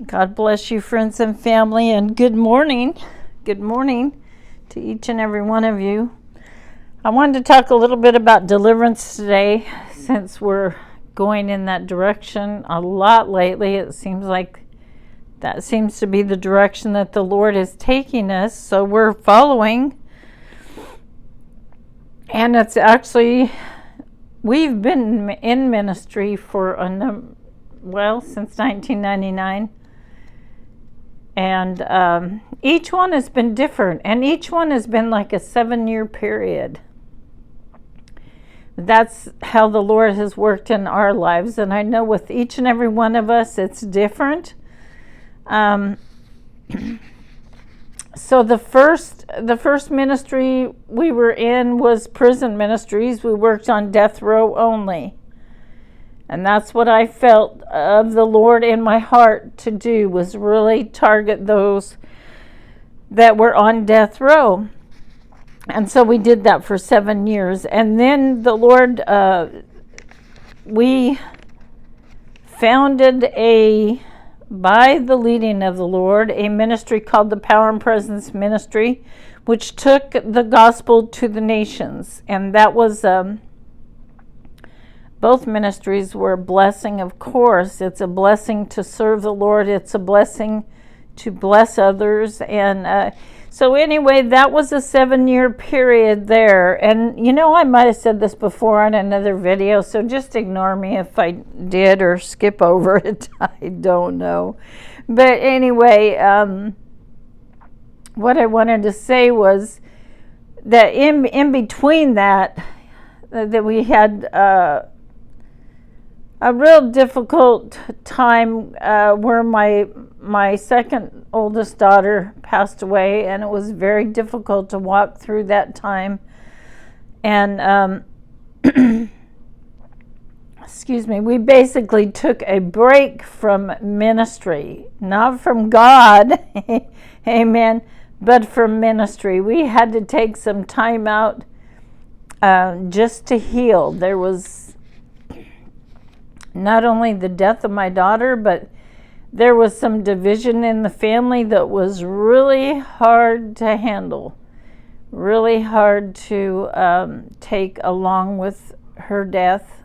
God bless you, friends and family, and good morning. Good morning to each and every one of you. I wanted to talk a little bit about deliverance today since we're going in that direction a lot lately. It seems like that seems to be the direction that the Lord is taking us, so we're following. And it's actually, we've been in ministry for since 1999. And each one has been different, and each one has been like a 7-year period. That's how the Lord has worked in our lives, and I know with each and every one of us it's different. So the first ministry we were in was prison ministries. We worked on death row only. And that's what I felt of the Lord in my heart to do, was really target those that were on death row. And so we did that for 7 years. And then the Lord, we founded by the leading of the Lord, a ministry called the Power and Presence Ministry, which took the gospel to the nations. And that was... both ministries were a blessing, of course. It's a blessing to serve the Lord. It's a blessing to bless others. And so anyway, that was a 7-year period there. And, I might have said this before on another video, so just ignore me if I did or skip over it. I don't know. But anyway, what I wanted to say was that in between that we had... a real difficult time where my second oldest daughter passed away, and it was very difficult to walk through that time. And excuse me, we basically took a break from ministry, not from God, amen, but from ministry. We had to take some time out just to heal. There was not only the death of my daughter, but there was some division in the family that was really hard to handle, really hard to take along with her death.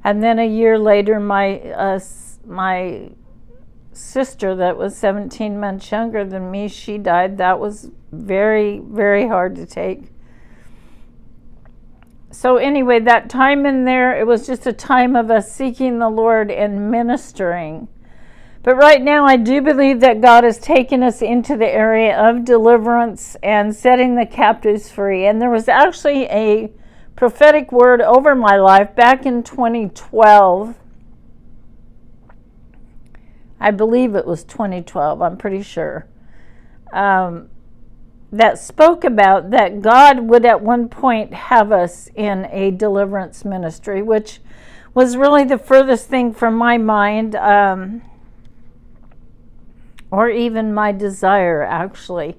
And then a year later, my sister that was 17 months younger than me, she died. That was very, very hard to take. So anyway, that time in there, it was just a time of us seeking the Lord and ministering. But right now, I do believe that God has taken us into the area of deliverance and setting the captives free. And there was actually a prophetic word over my life back in 2012. I believe it was 2012, I'm pretty sure. That spoke about that God would at one point have us in a deliverance ministry, which was really the furthest thing from my mind, or even my desire, actually.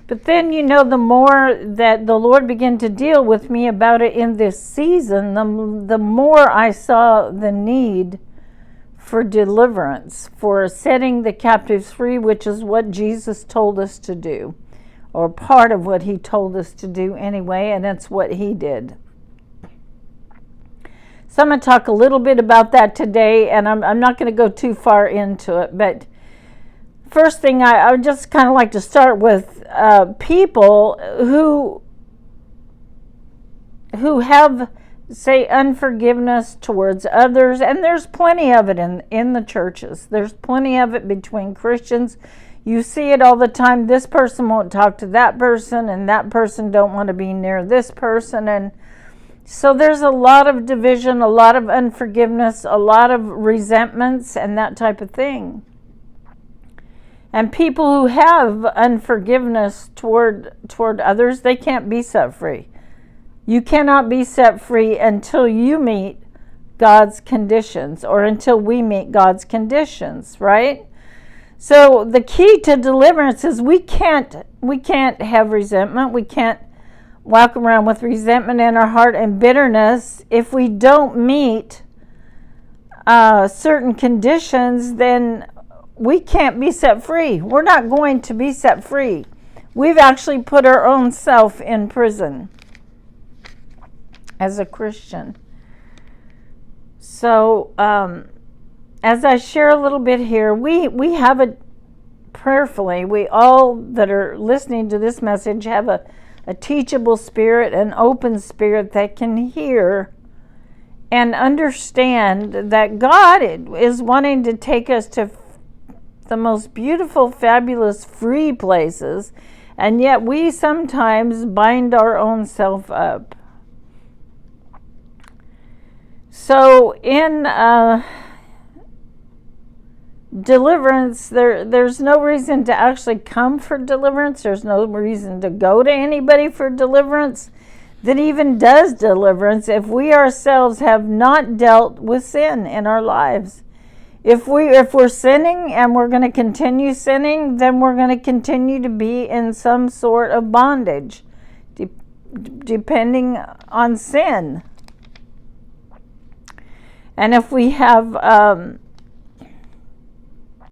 But then, the more that the Lord began to deal with me about it in this season, the more I saw the need for deliverance, for setting the captives free, which is what Jesus told us to do. Or part of what he told us to do anyway, and that's what he did. So I'm going to talk a little bit about that today, and I'm not going to go too far into it. But first thing, I would just kind of like to start with people who have, say, unforgiveness towards others, and there's plenty of it in the churches. There's plenty of it between Christians. You see it all the time. This person won't talk to that person, and that person don't want to be near this person. And so there's a lot of division, a lot of unforgiveness, a lot of resentments, and that type of thing. And people who have unforgiveness toward others, they can't be set free. You cannot be set free until you meet God's conditions, or until we meet God's conditions, right? So the key to deliverance is we can't have resentment. We can't walk around with resentment in our heart and bitterness if we don't meet certain conditions, then we can't be set free. We're not going to be set free. We've actually put our own self in prison as a Christian. So, as I share a little bit here, we have a, prayerfully, we all that are listening to this message have a teachable spirit, an open spirit that can hear and understand that God is wanting to take us to the most beautiful, fabulous, free places, and yet we sometimes bind our own self up. So in deliverance, there's no reason to actually come for deliverance. There's no reason to go to anybody for deliverance that even does deliverance if we ourselves have not dealt with sin in our lives. If we're sinning and we're going to continue sinning, then we're going to continue to be in some sort of bondage, depending on sin. And if we have